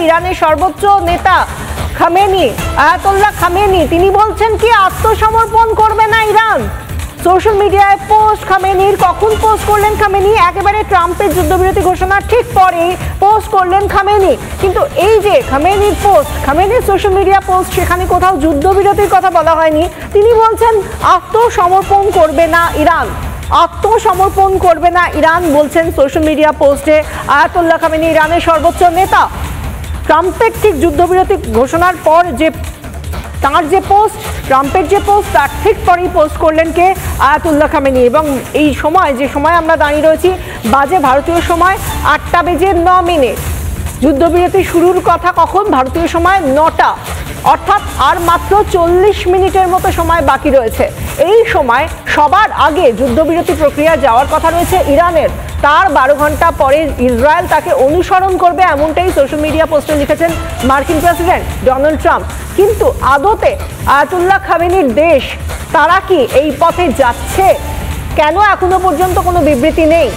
ইরানের সর্বোচ্চ নেতা খামেনি, আয়াতুল্লাহ খামেনি, তিনি বলছেন কি আত্মসমর্পণ করবে না ইরান। সোশ্যাল মিডিয়ায় পোস্ট খামেনির, কখন পোস্ট করলেন খামেনি? একেবারে ট্রাম্পের যুদ্ধবিরতি ঘোষণার ঠিক পরে পোস্ট করলেন খামেনি। কিন্তু এই যে খামেনির পোস্ট, খামেনির সোশ্যাল মিডিয়া পোস্ট, সেখানে কোথাও যুদ্ধবিরতির কথা বলা হয়নি। তিনি বলছেন আত্মসমর্পণ করবে না ইরান, আত্মসমর্পণ করবে না ইরান বলছেন সোশ্যাল মিডিয়া পোস্টে আয়াতুল্লাহ খামেনি, ইরানের সর্বোচ্চ নেতা। ট্রাম্পের ঠিক যুদ্ধবিরতি ঘোষণার পর যে তাঁর যে পোস্ট, ট্রাম্পের যে পোস্ট, তার ঠিক পরেই পোস্ট করলেন কে? Ayatollah Khamenei. এবং এই সময়, যে সময় আমরা দাঁড়িয়ে রয়েছি, বাজে ভারতীয় সময় 8:09। যুদ্ধবিরতি শুরুর কথা কখন? ভারতীয় সময় 9টা, অর্থাৎ আর মাত্র 40 মিনিটের মতো সময় বাকি রয়েছে। এই সময় সবার আগে যুদ্ধবিরতি প্রক্রিয়া যাওয়ার কথা রয়েছে ইরানের। তার 12 ঘন্টা পরে ইসরায়েল তাকে অনুসরণ করবে, এমনটাই সোশ্যাল মিডিয়া পোস্টে লিখেছেন মার্কিন প্রেসিডেন্ট ডোনাল্ড ট্রাম্প। কিন্তু আদতে আয়াতুল্লাহ খামেনির দেশ, তারা কি এই পথে যাচ্ছে? কেন এখনো পর্যন্ত কোনো বিবৃতি নেই?